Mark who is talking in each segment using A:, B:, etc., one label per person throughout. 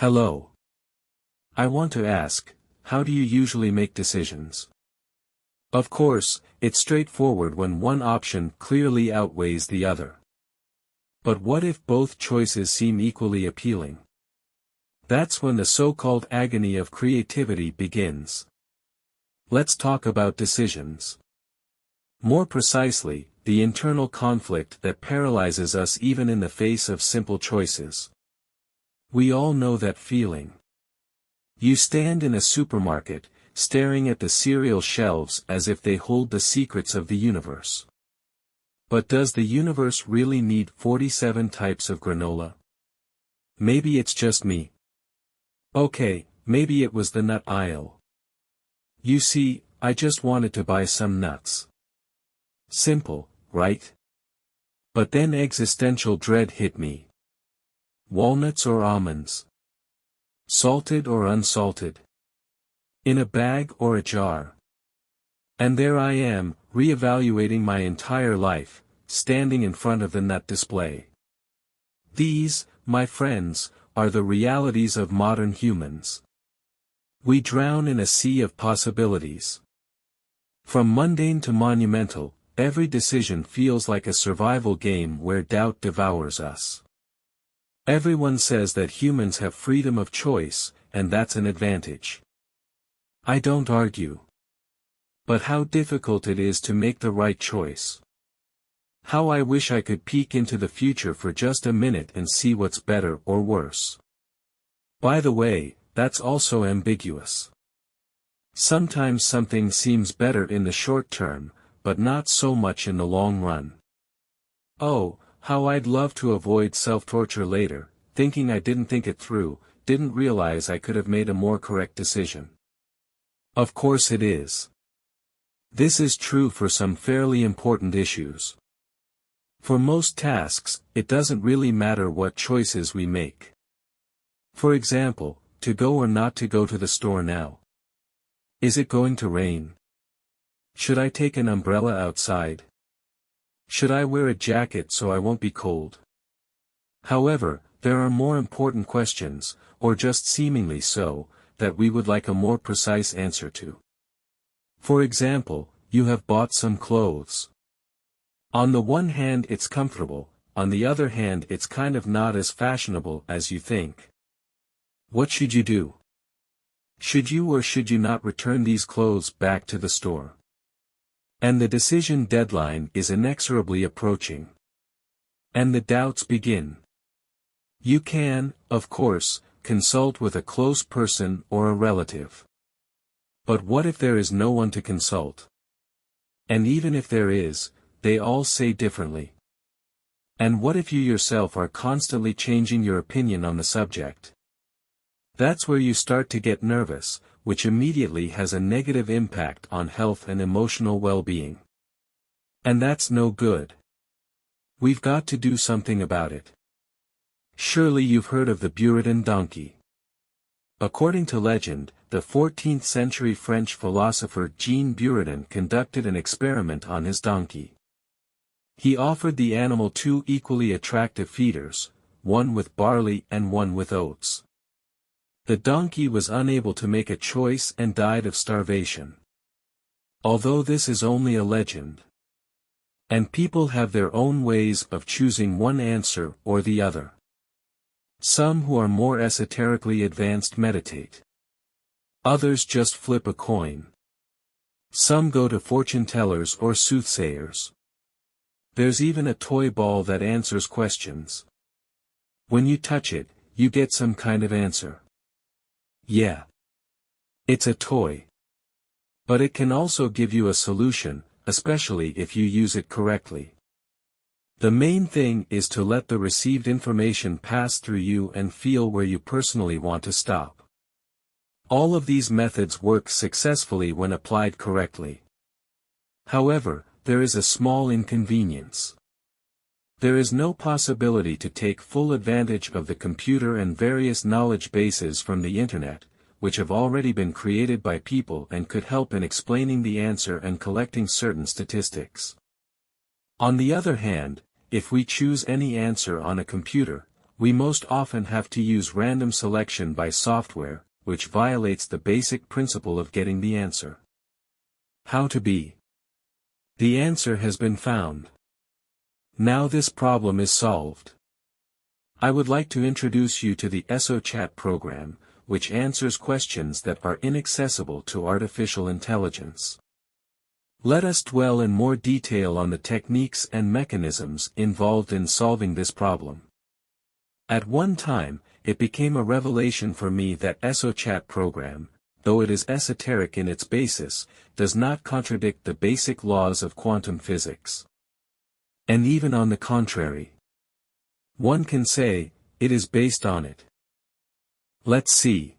A: Hello. I want to ask, how do you usually make decisions? Of course, it's straightforward when one option clearly outweighs the other. But what if both choices seem equally appealing? That's when the so-called agony of creativity begins. Let's talk about decisions. More precisely, the internal conflict that paralyzes us even in the face of simple choices. We all know that feeling. You stand in a supermarket, staring at the cereal shelves as if they hold the secrets of the universe. But does the universe really need 47 types of granola? Maybe it's just me. Okay, maybe it was the nut aisle. You see, I just wanted to buy some nuts. Simple, right? But then existential dread hit me. Walnuts or almonds? Salted or unsalted? In a bag or a jar? And there I am, reevaluating my entire life, standing in front of the nut display. These, my friends, are the realities of modern humans. We drown in a sea of possibilities. From mundane to monumental, every decision feels like a survival game where doubt devours us. Everyone says that humans have freedom of choice, and that's an advantage. I don't argue. But how difficult it is to make the right choice. How I wish I could peek into the future for just a minute and see what's better or worse. By the way, that's also ambiguous. Sometimes something seems better in the short term, but not so much in the long run. Oh, how I'd love to avoid self-torture later, thinking I didn't think it through, didn't realize I could have made a more correct decision. Of course it is. This is true for some fairly important issues. For most tasks, it doesn't really matter what choices we make. For example, to go or not to go to the store now. Is it going to rain? Should I take an umbrella outside? Should I wear a jacket so I won't be cold? However, there are more important questions, or just seemingly so, that we would like a more precise answer to. For example, you have bought some clothes. On the one hand it's comfortable, on the other hand it's kind of not as fashionable as you think. What should you do? Should you or should you not return these clothes back to the store? And the decision deadline is inexorably approaching. And the doubts begin. You can, of course, consult with a close person or a relative. But what if there is no one to consult? And even if there is, they all say differently. And what if you yourself are constantly changing your opinion on the subject? That's where you start to get nervous, which immediately has a negative impact on health and emotional well-being. And that's no good. We've got to do something about it. Surely you've heard of the Buridan donkey. According to legend, the 14th century French philosopher Jean Buridan conducted an experiment on his donkey. He offered the animal two equally attractive feeders, one with barley and one with oats. The donkey was unable to make a choice and died of starvation. Although this is only a legend. And people have their own ways of choosing one answer or the other. Some who are more esoterically advanced meditate. Others just flip a coin. Some go to fortune tellers or soothsayers. There's even a toy ball that answers questions. When you touch it, you get some kind of answer. Yeah. It's a toy. But it can also give you a solution, especially if you use it correctly. The main thing is to let the received information pass through you and feel where you personally want to stop. All of these methods work successfully when applied correctly. However, there is a small inconvenience. There is no possibility to take full advantage of the computer and various knowledge bases from the internet, which have already been created by people and could help in explaining the answer and collecting certain statistics. On the other hand, if we choose any answer on a computer, we most often have to use random selection by software, which violates the basic principle of getting the answer. How to be? The answer has been found. Now this problem is solved. I would like to introduce you to the EsoChat program, which answers questions that are inaccessible to artificial intelligence. Let us dwell in more detail on the techniques and mechanisms involved in solving this problem. At one time, it became a revelation for me that EsoChat program, though it is esoteric in its basis, does not contradict the basic laws of quantum physics. And even on the contrary. One can say, it is based on it. Let's see.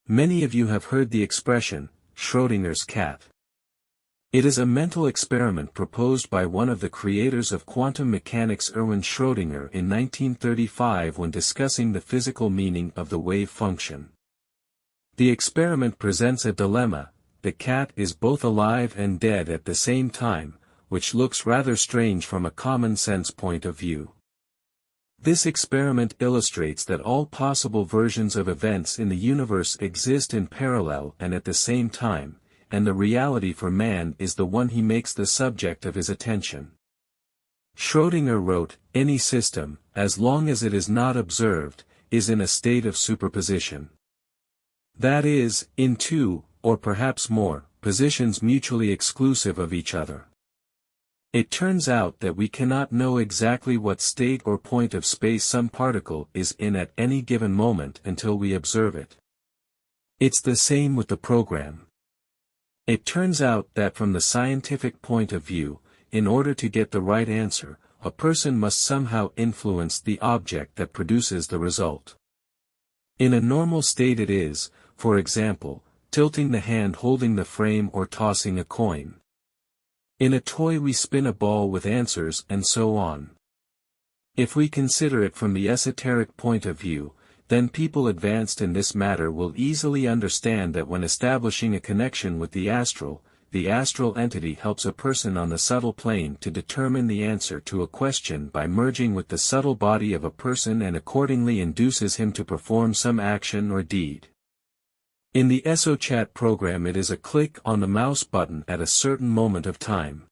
A: Many of you have heard the expression, Schrödinger's cat. It is a mental experiment proposed by one of the creators of quantum mechanics, Erwin Schrödinger, in 1935 when discussing the physical meaning of the wave function. The experiment presents a dilemma: the cat is both alive and dead at the same time, which looks rather strange from a common-sense point of view. This experiment illustrates that all possible versions of events in the universe exist in parallel and at the same time, and the reality for man is the one he makes the subject of his attention. Schrödinger wrote, "Any system, as long as it is not observed, is in a state of superposition. That is, in two, or perhaps more, positions mutually exclusive of each other. It turns out that we cannot know exactly what state or point of space some particle is in at any given moment until we observe it. It's the same with the program. It turns out that from the scientific point of view, in order to get the right answer, a person must somehow influence the object that produces the result. In a normal state it is, for example, tilting the hand holding the frame or tossing a coin. In a toy we spin a ball with answers and so on. If we consider it from the esoteric point of view, then people advanced in this matter will easily understand that when establishing a connection with the astral entity helps a person on the subtle plane to determine the answer to a question by merging with the subtle body of a person and accordingly induces him to perform some action or deed. In the EsoChat program it is a click on the mouse button at a certain moment of time.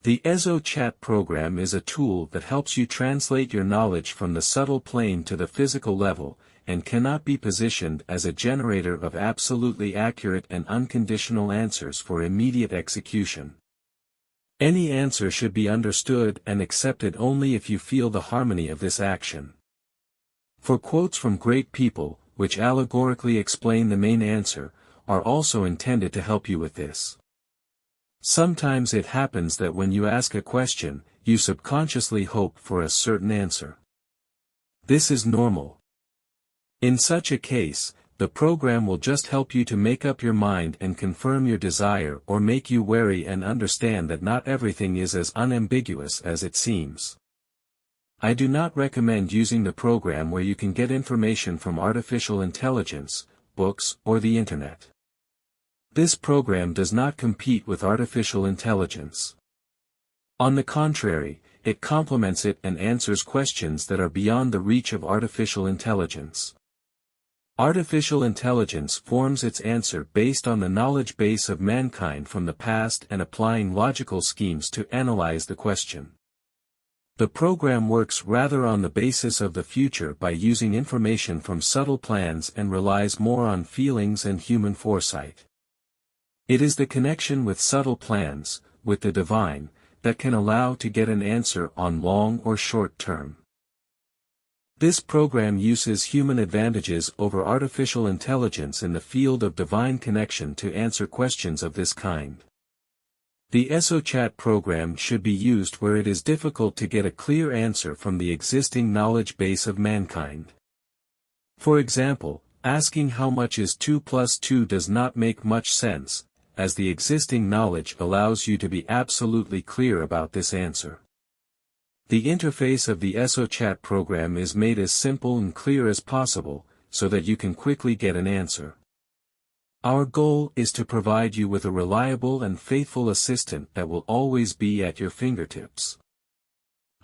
A: The EsoChat program is a tool that helps you translate your knowledge from the subtle plane to the physical level, and cannot be positioned as a generator of absolutely accurate and unconditional answers for immediate execution. Any answer should be understood and accepted only if you feel the harmony of this action. For quotes from great people, which allegorically explain the main answer, are also intended to help you with this. Sometimes it happens that when you ask a question, you subconsciously hope for a certain answer. This is normal. In such a case, the program will just help you to make up your mind and confirm your desire or make you wary and understand that not everything is as unambiguous as it seems. I do not recommend using the program where you can get information from artificial intelligence, books, or the internet. This program does not compete with artificial intelligence. On the contrary, it complements it and answers questions that are beyond the reach of artificial intelligence. Artificial intelligence forms its answer based on the knowledge base of mankind from the past and applying logical schemes to analyze the question. The program works rather on the basis of the future by using information from subtle plans and relies more on feelings and human foresight. It is the connection with subtle plans, with the divine, that can allow to get an answer on long or short term. This program uses human advantages over artificial intelligence in the field of divine connection to answer questions of this kind. The EsoChat program should be used where it is difficult to get a clear answer from the existing knowledge base of mankind. For example, asking how much is 2 plus 2 does not make much sense, as the existing knowledge allows you to be absolutely clear about this answer. The interface of the EsoChat program is made as simple and clear as possible, so that you can quickly get an answer. Our goal is to provide you with a reliable and faithful assistant that will always be at your fingertips.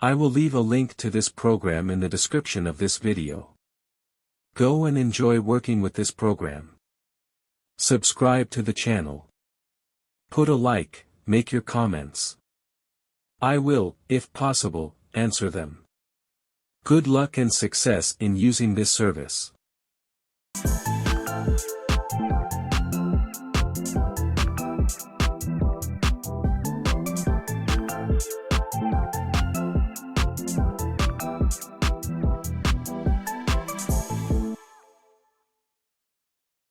A: I will leave a link to this program in the description of this video. Go and enjoy working with this program. Subscribe to the channel. Put a like, make your comments. I will, if possible, answer them. Good luck and success in using this service.